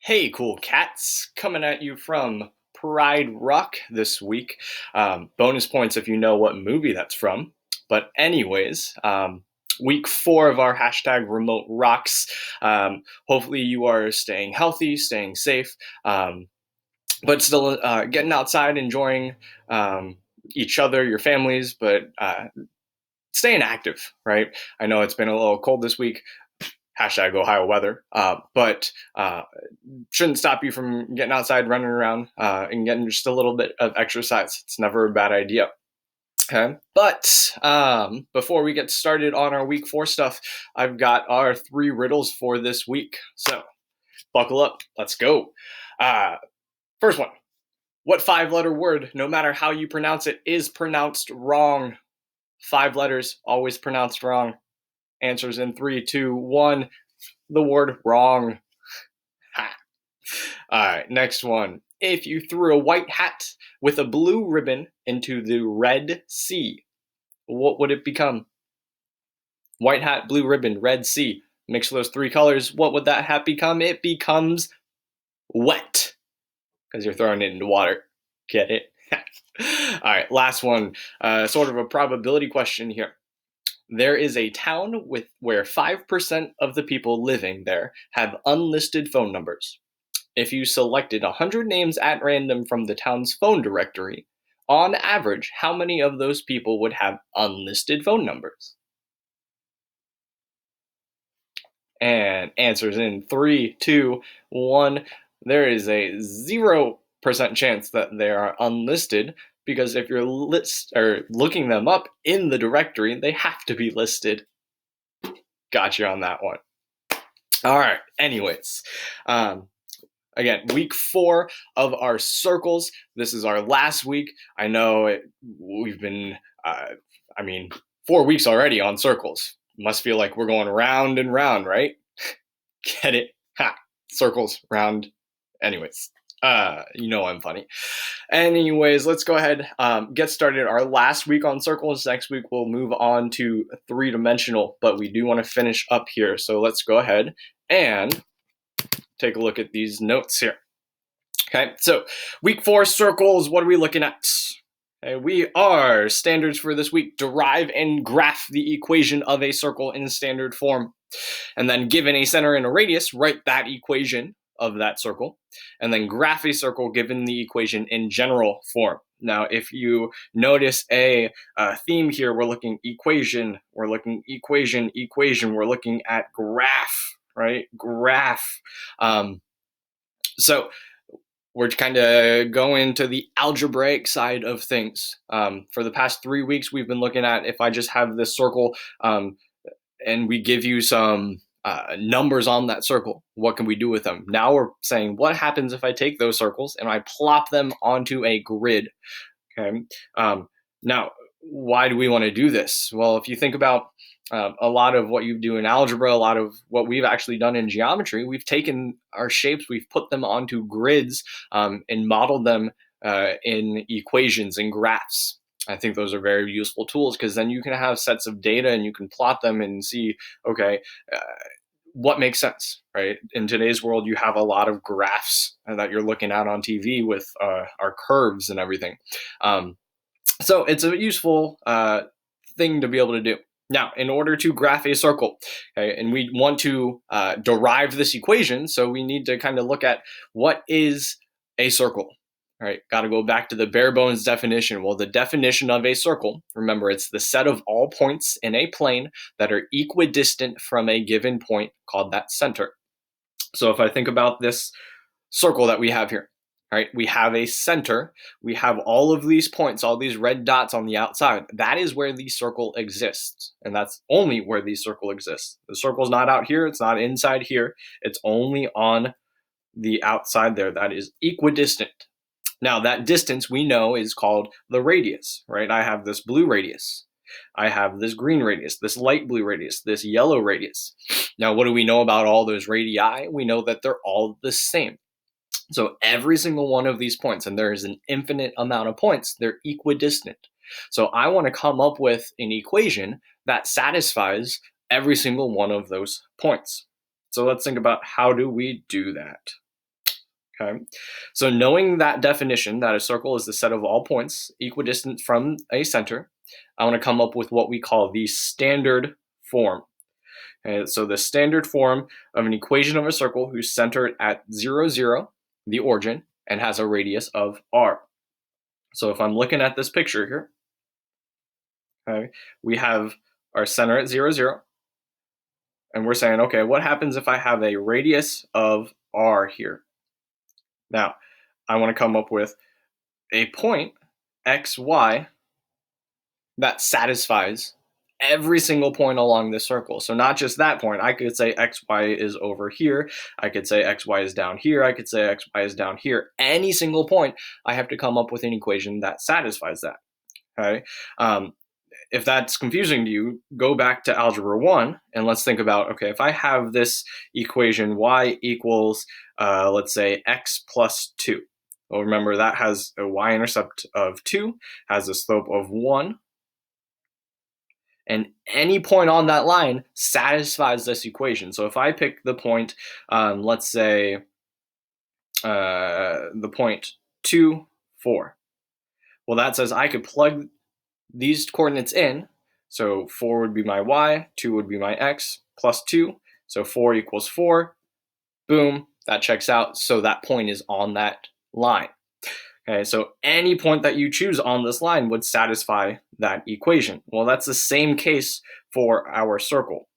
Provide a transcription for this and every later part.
Hey, cool cats, coming at you from Pride Rock this week. Bonus points if you know what movie that's from. But, anyways, week 4 of our hashtag remote rocks. Hopefully, you are staying healthy, staying safe, but still getting outside, enjoying each other, your families, but staying active, right? I know it's been a little cold this week. Hashtag Ohio weather, but shouldn't stop you from getting outside, running around, and getting just a little bit of exercise. It's never a bad idea. Okay, but before we get started on our week 4 stuff, I've got our 3 riddles for this week. So buckle up, let's go. Uh, First one: what 5-letter word, no matter how you pronounce it, is pronounced wrong? 5 letters, always pronounced wrong. Answers in 3, 2, 1. The word wrong. Ha. All right, next one. If you threw a white hat with a blue ribbon into the Red Sea, what would it become? White hat, blue ribbon, Red Sea. Mix those 3 colors. What would that hat become? It becomes wet because you're throwing it into water. Get it? All right, last one. Sort of a probability question here. There is a town where 5% of the people living there have unlisted phone numbers. If you selected 100 names at random from the town's phone directory, on average, how many of those people would have unlisted phone numbers? And answers in 3, 2, 1. There is a 0% chance that they are unlisted because if you're looking them up in the directory, they have to be listed. Got you on that one. All right. Anyways, again, week 4 of our circles. This is our last week. I know we've been, 4 weeks already on circles. Must feel like we're going round and round, right? Get it? Ha! Circles, round. Anyways, I'm funny. Anyways, let's go ahead, get started. Our last week on circles. Next week we'll move on to 3-dimensional, but we do want to finish up here. So let's go ahead and take a look at these notes here. Okay, so week 4 circles, what are we looking at? Okay, we are standards for this week: derive and graph the equation of a circle in standard form. And then given a center and a radius, write that equation of that circle. And then graph a circle given the equation in general form. Now, if you notice a theme here, we're looking equation, we're looking equation, we're looking at graph, right? Graph. So we're kind of going to the algebraic side of things. For the past 3 weeks, we've been looking at if I just have this circle and we give you some numbers on that circle, what can we do with them? Now we're saying, what happens if I take those circles and I plop them onto a grid? Okay. Now, why do we want to do this? Well, if you think about a lot of what you do in algebra, a lot of what we've actually done in geometry, we've taken our shapes, we've put them onto grids and modeled them in equations and graphs. I think those are very useful tools because then you can have sets of data and you can plot them and see, okay, what makes sense, right? In today's world, you have a lot of graphs that you're looking at on TV with our curves and everything. So it's a useful thing to be able to do. Now, in order to graph a circle, okay, and we want to derive this equation, so we need to kind of look at what is a circle. All right, got to go back to the bare bones definition. Well, the definition of a circle, remember, it's the set of all points in a plane that are equidistant from a given point called that center. So if I think about this circle that we have here, all right, we have a center, we have all of these points, all these red dots on the outside. That is where the circle exists, and that's only where the circle exists. The circle's not out here, it's not inside here, it's only on the outside there. That is equidistant. Now, that distance we know is called the radius, right? I have this blue radius. I have this green radius, this light blue radius, this yellow radius. Now, what do we know about all those radii? We know that they're all the same. So every single one of these points, and there is an infinite amount of points, they're equidistant. So I want to come up with an equation that satisfies every single one of those points. So let's think about how do we do that? Okay, so knowing that definition, that a circle is the set of all points equidistant from a center, I want to come up with what we call the standard form. Okay, so the standard form of an equation of a circle whose center at 0, 0, the origin, and has a radius of r. So if I'm looking at this picture here, okay, we have our center at 0, 0, and we're saying, okay, what happens if I have a radius of r here? Now, I want to come up with a point, x, y, that satisfies every single point along this circle. So not just that point. I could say xy is over here. I could say xy is down here. I could say xy is down here. Any single point, I have to come up with an equation that satisfies that. Okay. If that's confusing to you, go back to algebra 1 and let's think about, okay, if I have this equation y equals, let's say, x plus 2. Well, remember that has a y-intercept of 2, has a slope of 1, and any point on that line satisfies this equation. So if I pick the point, let's say the point 2, 4, well, that says I could plug these coordinates in. So 4 would be my y, 2 would be my x, plus 2. So 4 equals 4. Boom, that checks out. So that point is on that line. Okay, so any point that you choose on this line would satisfy that equation. Well, that's the same case for our circle.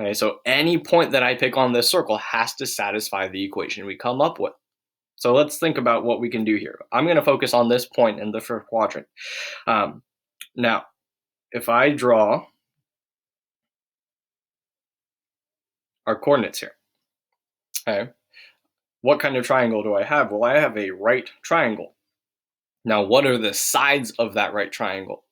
Okay, so any point that I pick on this circle has to satisfy the equation we come up with. So let's think about what we can do here. I'm going to focus on this point in the first quadrant. Now, if I draw our coordinates here, okay, what kind of triangle do I have? Well, I have a right triangle. Now, what are the sides of that right triangle?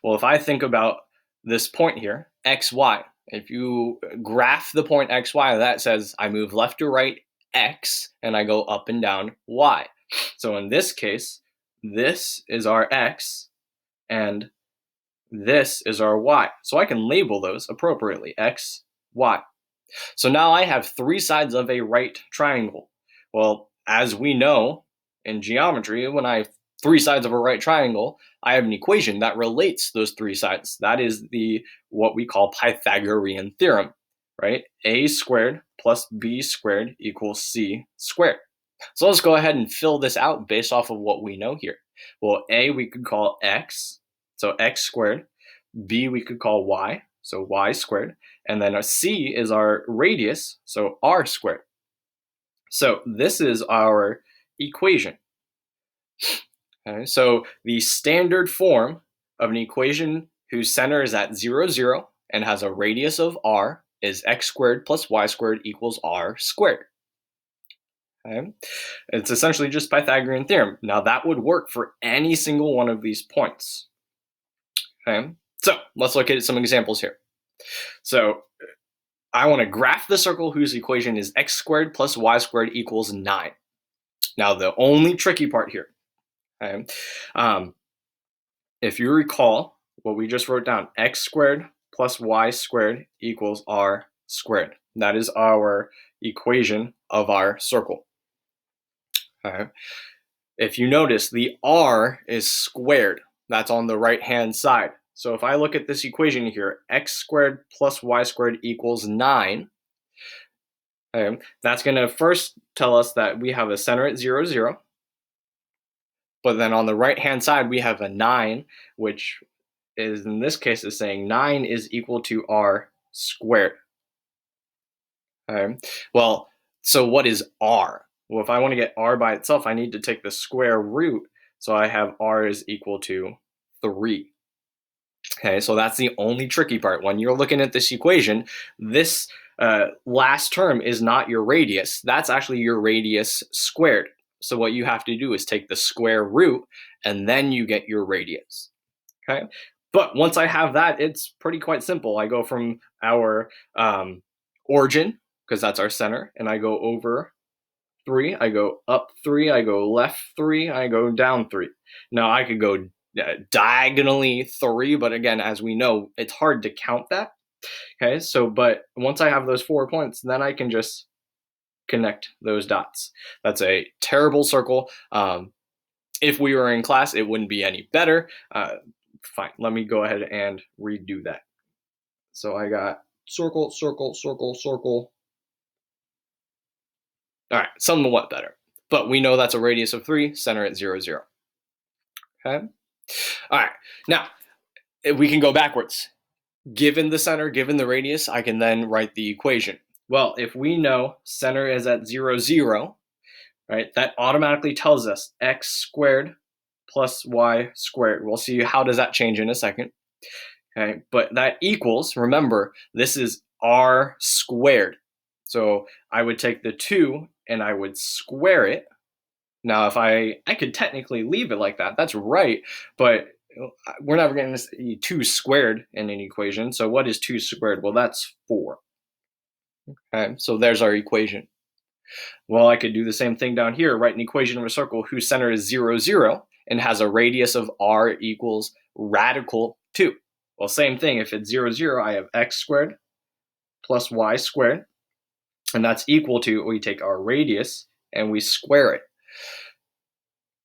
Well, if I think about this point here, xy, if you graph the point xy, that says I move left to right x and I go up and down y. So in this case, this is our x and this is our y. So I can label those appropriately, x, y. So now I have three sides of a right triangle. Well, as we know in geometry, when I have three sides of a right triangle, I have an equation that relates those three sides. That is what we call Pythagorean theorem, right? A squared plus b squared equals c squared. So let's go ahead and fill this out based off of what we know here. Well, a we could call x, so x squared. B we could call y, so y squared. And then a c is our radius, so r squared. So this is our equation. Okay, so the standard form of an equation whose center is at 0, 0 and has a radius of r is x squared plus y squared equals r squared. Okay? It's essentially just Pythagorean theorem. Now that would work for any single one of these points. Okay? So let's look at some examples here. So I want to graph the circle whose equation is x squared plus y squared equals 9. Now the only tricky part here, okay, if you recall what we just wrote down, x squared plus y squared equals r squared. That is our equation of our circle. Okay. If you notice, the r is squared. That's on the right-hand side. So if I look at this equation here, x squared plus y squared equals 9, okay, that's going to first tell us that we have a center at 0, 0. But then on the right-hand side, we have a 9, which is, in this case, is saying 9 is equal to r squared. Okay. Well, so what is r? Well, if I want to get r by itself, I need to take the square root. So I have r is equal to 3. Okay, so that's the only tricky part. When you're looking at this equation, this last term is not your radius. That's actually your radius squared. So what you have to do is take the square root, and then you get your radius. Okay, but once I have that, it's pretty quite simple. I go from our origin, because that's our center, and I go over 3, I go up 3, I go left 3, I go down 3. Now I could go diagonally 3, but again, as we know, it's hard to count that. Okay, so but once I have those 4 points, then I can just connect those dots. That's a terrible circle. If we were in class, it wouldn't be any better. Fine, let me go ahead and redo that. So I got circle, circle, circle, circle. All right, somewhat better. But we know that's a radius of 3, center at 0, 0. Okay? All right, now we can go backwards. Given the center, given the radius, I can then write the equation. Well, if we know center is at 0, 0, right, that automatically tells us x squared plus y squared. We'll see how does that change in a second. Okay, but that equals, remember, this is r squared. So I would take the 2 and I would square it. Now, if I could technically leave it like that, that's right, but we're never going to see 2 squared in an equation. So what is 2 squared? Well, that's 4. Okay, so there's our equation. Well, I could do the same thing down here, write an equation of a circle whose center is 0, 0 and has a radius of r equals radical 2. Well, same thing. If it's 0, 0, I have x squared plus y squared, and that's equal to, we take our radius and we square it.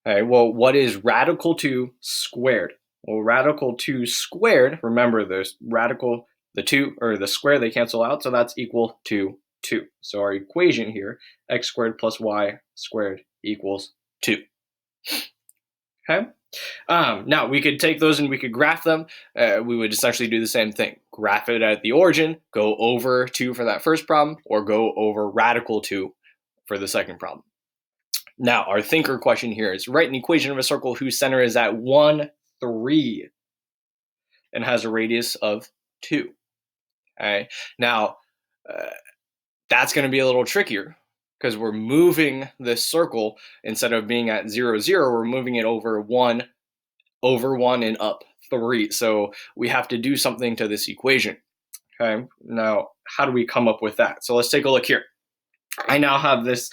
Okay, well, what is radical 2 squared? Well, radical 2 squared, remember there's radical, the 2 or the square, they cancel out, so that's equal to 2. So our equation here, x squared plus y squared equals 2. Okay. Now we could take those and we could graph them. We would essentially do the same thing. Graph it at the origin, go over 2 for that first problem, or go over radical 2 for the second problem. Now, our thinker question here is write an equation of a circle whose center is at 1, 3 and has a radius of 2. Okay. Now, that's going to be a little trickier because we're moving this circle, instead of being at 0, 0, we're moving it over 1 and up 3. So we have to do something to this equation. Okay. Now, how do we come up with that? So let's take a look here. I now have this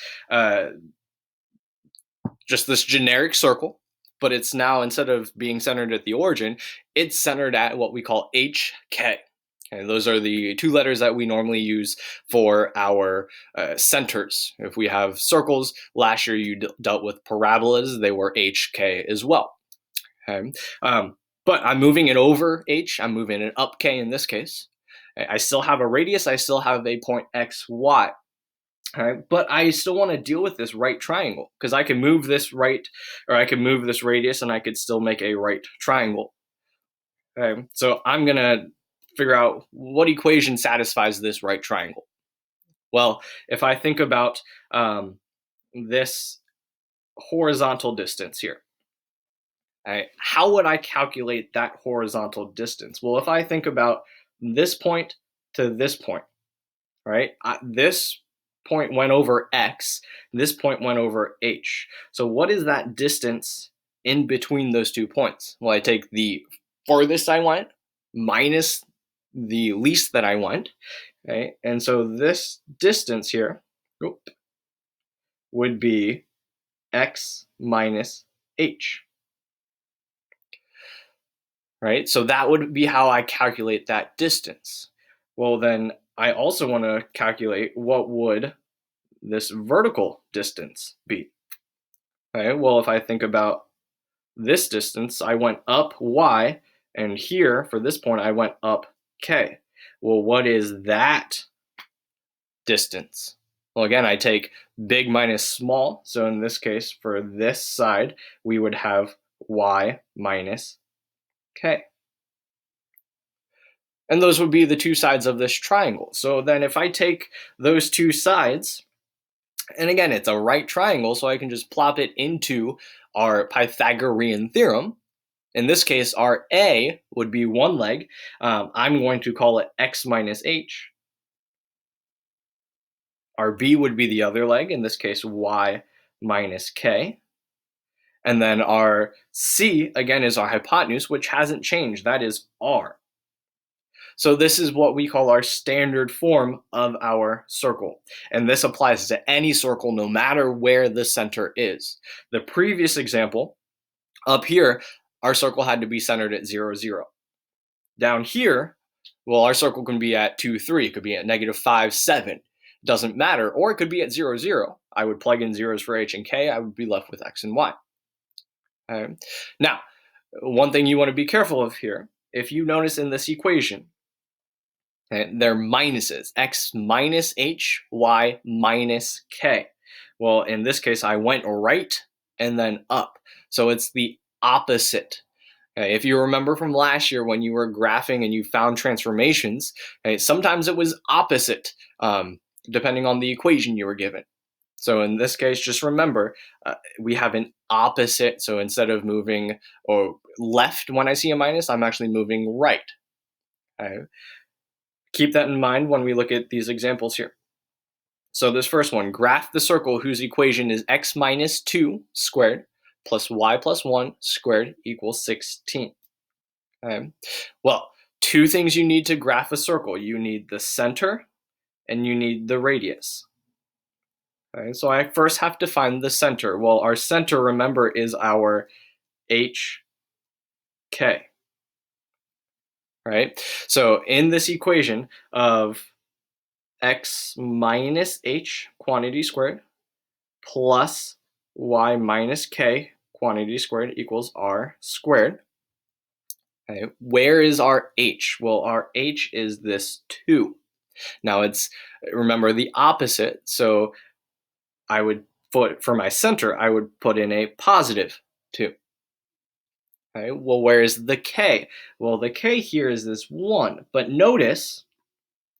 just this generic circle, but it's now, instead of being centered at the origin, it's centered at what we call HK. And those are the 2 letters that we normally use for our centers. If we have circles, last year you dealt with parabolas, they were HK as well. Okay. But I'm moving it over H, I'm moving it up K in this case. I still have a radius, I still have a point XY. Right, but I still want to deal with this right triangle because I can move this right, or I can move this radius and I could still make a right triangle. Okay, so I'm going to figure out what equation satisfies this right triangle. Well, if I think about this horizontal distance here, right, how would I calculate that horizontal distance? Well, if I think about this point to this point, right, this point went over X, this point went over H. So what is that distance in between those 2 points? Well, I take the farthest I went minus the least that I went, okay? And so this distance here would be X minus H, right? So that would be how I calculate that distance. Well, then I also want to calculate what would this vertical distance be. Okay, well, if I think about this distance, I went up Y, and here, for this point, I went up K. Well, what is that distance? Well, again, I take big minus small, so in this case, for this side, we would have Y minus K. And those would be the 2 sides of this triangle. So then if I take those 2 sides, and again, it's a right triangle, so I can just plop it into our Pythagorean theorem. In this case, our A would be one leg. I'm going to call it X minus H. Our B would be the other leg, in this case, Y minus K. And then our C, again, is our hypotenuse, which hasn't changed. That is R. So this is what we call our standard form of our circle. And this applies to any circle, no matter where the center is. The previous example, up here, our circle had to be centered at 0, 0. Down here, well, our circle can be at 2, 3. It could be at -5, 7. doesn't matter. Or it could be at 0, 0. I would plug in zeros for h and k. I would be left with x and y. Now, one thing you want to be careful of here, if you notice in this equation, they're minuses, x minus h, y minus k. Well, in this case, I went right and then up. So it's the opposite. If you remember from last year when you were graphing and you found transformations, sometimes it was opposite, depending on the equation you were given. So in this case, just remember, we have an opposite. So instead of moving or left when I see a minus, I'm actually moving right. Keep that in mind when we look at these examples here. So this first one, graph the circle whose equation is x minus 2 squared plus y plus 1 squared equals 16. Well, two things you need to graph a circle. You need the center and you need the radius. So I first have to find the center. Well, our center, remember, is our HK. Right? So in this equation of x minus h quantity squared plus y minus k quantity squared equals r squared. Okay, where is our h? Well, our h is this 2. Now it's, remember, the opposite, so I would put, for my center, I would put in a positive 2. Okay, well, where is the k? Well, the k here is this 1, but notice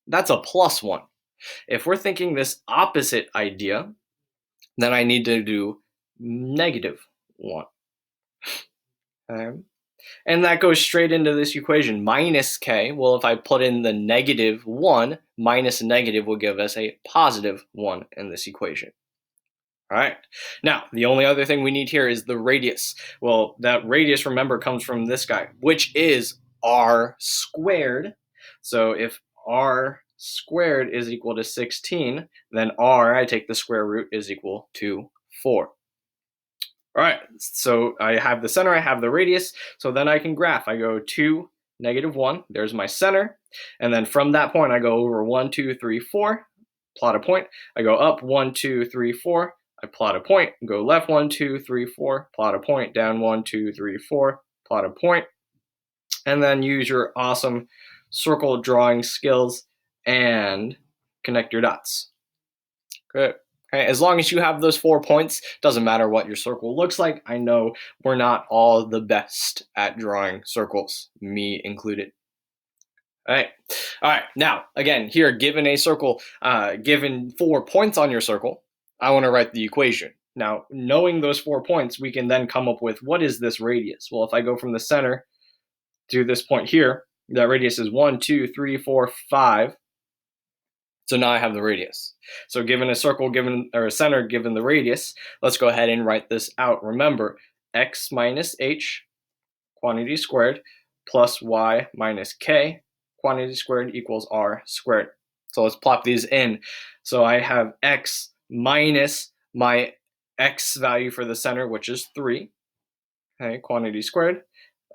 that's a plus 1. If we're thinking this opposite idea, then I need to do negative 1. Okay. And that goes straight into this equation, minus k. Well, if I put in the negative 1, minus a negative will give us a positive 1 in this equation. All right. Now, the only other thing we need here is the radius. Well, that radius, remember, comes from this guy, which is r squared. So if r squared is equal to 16, then r, I take the square root, is equal to 4. All right, so I have the center, I have the radius, so then I can graph. I go 2, negative 1, there's my center, and then from that point I go over 1, 2, 3, 4, plot a point. I go up 1, 2, 3, 4, I plot a point, go left 1, 2, 3, 4, plot a point, down 1, 2, 3, 4, plot a point, and then use your awesome circle drawing skills and connect your dots. Good. Okay, as long as you have those 4 points, doesn't matter what your circle looks like. I know we're not all the best at drawing circles, me included. All right. Now, again, here, given a circle, given 4 points on your circle, I want to write the equation. Now, knowing those 4 points, we can then come up with, what is this radius? Well, if I go from the center to this point here, that radius is 1, 2, 3, 4, 5. So now I have the radius. So given a circle, given, or a center, given the radius, let's go ahead and write this out. Remember, x minus h quantity squared plus y minus k quantity squared equals r squared. So let's plop these in. So I have x minus my x value for the center, which is 3, okay, quantity squared.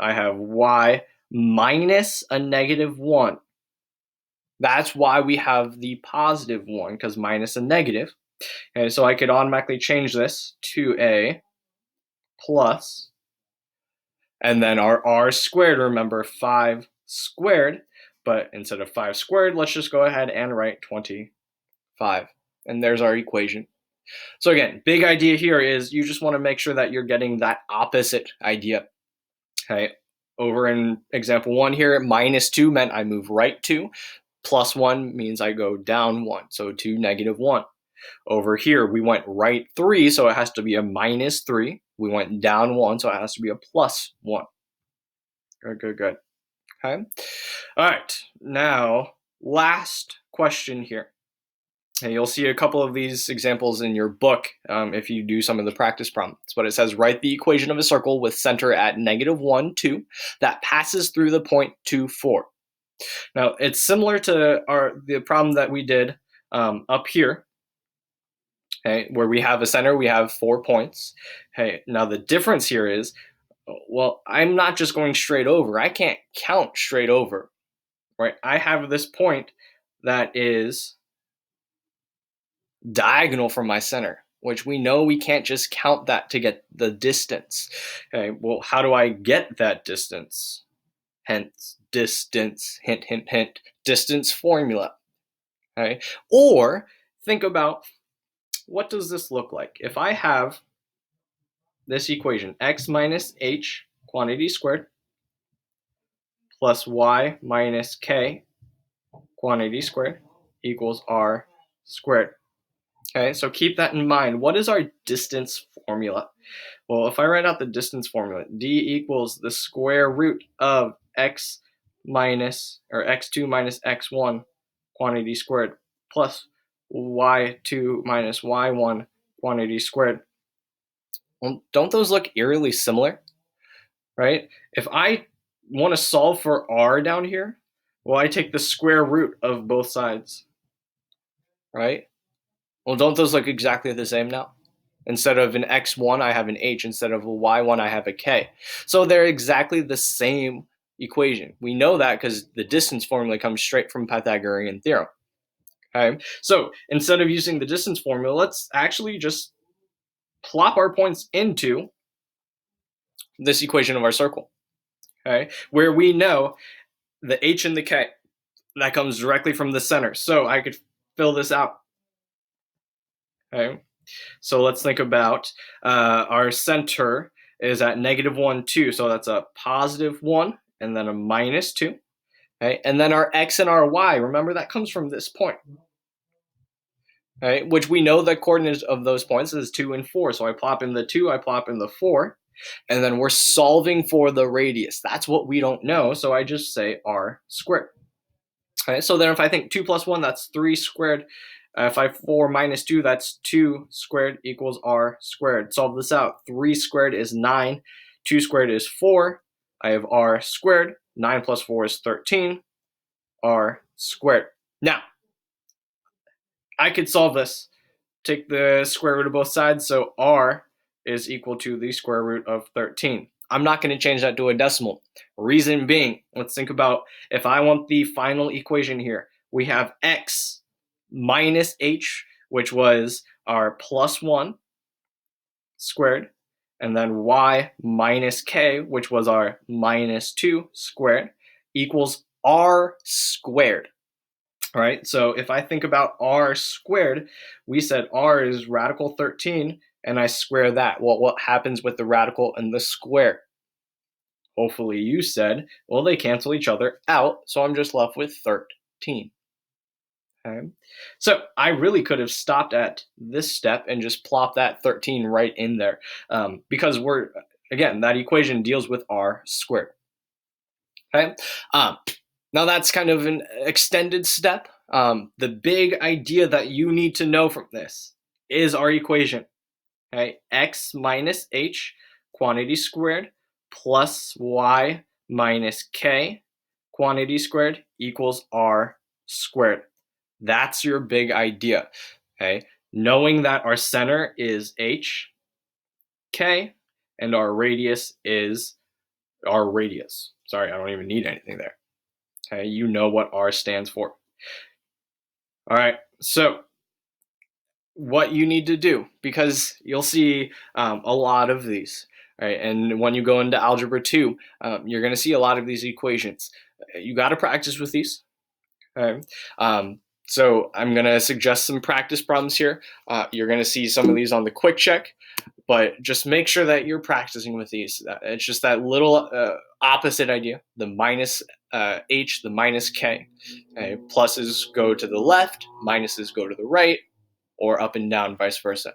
I have y minus a negative 1. That's why we have the positive 1, because minus a negative. Okay, so I could automatically change this to a plus, and then our r squared, remember, 5 squared, but instead of 5 squared, let's just go ahead and write 25. And there's our equation. So again, big idea here is you just want to make sure that you're getting that opposite idea. Okay, over in example 1 here, minus 2 meant I move right 2. Plus 1 means I go down 1, so to negative 1. Over here, we went right 3, so it has to be a minus 3. We went down 1, so it has to be a plus 1. Good. Okay. All right. Now, last question here. And you'll see a couple of these examples in your book if you do some of the practice problems. But it says, write the equation of a circle with center at negative 1, 2 that passes through the point 2, 4. Now, it's similar to the problem that we did up here, okay, where we have a center, we have 4 points. Okay, now the difference here is, well, I'm not just going straight over. I can't count straight over, right? I have this point that is diagonal from my center, which we know we can't just count that to get the distance. Okay, well, how do I get that distance? Hence, distance, hint, hint, hint, distance formula. Okay, or think about, what does this look like? If I have this equation, x minus h, quantity squared, plus y minus k, quantity squared, equals r squared. Okay, so keep that in mind. What is our distance formula? Well, if I write out the distance formula, d equals the square root of x minus, or x2 minus x1 quantity squared plus y2 minus y1 quantity squared. Well, don't those look eerily similar, right? If I want to solve for r down here, well, I take the square root of both sides, right? Well, don't those look exactly the same now? Instead of an x1, I have an h. Instead of a y1, I have a k. So they're exactly the same equation. We know that because the distance formula comes straight from Pythagorean theorem. Okay, so instead of using the distance formula, let's actually just plop our points into this equation of our circle, okay, where we know the h and the k, that comes directly from the center. So I could fill this out. Okay, so let's think about our center is at -1, 2. So that's a +1 and then a -2. Okay, and then our x and our y, remember that comes from this point. Okay, which we know the coordinates of those points is 2 and 4. So I plop in the 2, I plop in the 4, and then we're solving for the radius. That's what we don't know, so I just say r squared. Okay, so then if I think 2 plus 1, that's 3 squared. If I have 4 minus 2, that's 2 squared equals r squared. Solve this out. 3 squared is 9. 2 squared is 4. I have r squared. 9 plus 4 is 13. R squared. Now, I could solve this. Take the square root of both sides, so r is equal to the square root of 13. I'm not going to change that to a decimal. Reason being, let's think about if I want the final equation here. We have x minus h, which was our +1 squared, and then y minus k, which was our -2 squared, equals r squared. All right, so if I think about r squared, we said r is radical 13, and I square that. Well, what happens with the radical and the square? Hopefully you said, well, they cancel each other out, so I'm just left with 13. Okay, so I really could have stopped at this step and just plopped that 13 right in there, because again, that equation deals with r squared. Okay, now that's kind of an extended step. The big idea that you need to know from this is our equation. Okay, x minus h, quantity squared, plus y minus k, quantity squared, equals r squared. That's your big idea. Okay, knowing that our center is h, k, and our radius is our radius. Sorry, I don't even need anything there. Okay, you know what r stands for. All right, so what you need to do, because you'll see a lot of these, right? And when you go into Algebra 2, you're going to see a lot of these equations. You got to practice with these. Okay? So I'm going to suggest some practice problems here. You're going to see some of these on the quick check, but just make sure that you're practicing with these. It's just that little opposite idea, the minus h, the minus k. Okay? Pluses go to the left, minuses go to the right, or up and down, vice versa.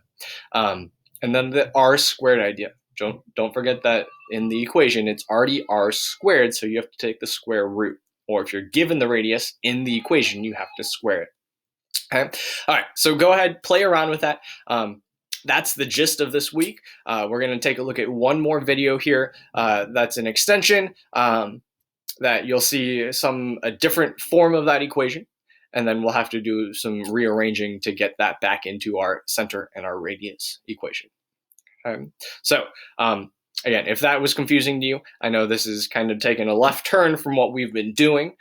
And then the r squared idea. Don't forget that in the equation, it's already r squared, so you have to take the square root. Or if you're given the radius in the equation, you have to square it. Okay. All right, so go ahead, play around with that. That's the gist of this week. We're going to take a look at one more video here. That's an extension that you'll see a different form of that equation. And then we'll have to do some rearranging to get that back into our center and our radius equation. Okay. So Again, if that was confusing to you, I know this is kind of taking a left turn from what we've been doing.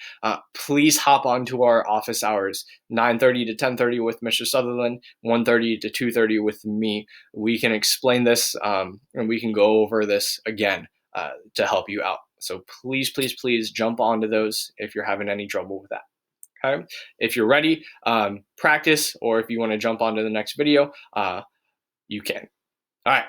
Please hop onto our office hours, 9:30 to 10:30 with Mr. Sutherland, 1:30 to 2:30 with me. We can explain this and we can go over this again to help you out. So please, please, please jump onto those if you're having any trouble with that. Okay. If you're ready, practice, or if you want to jump onto the next video, you can. All right.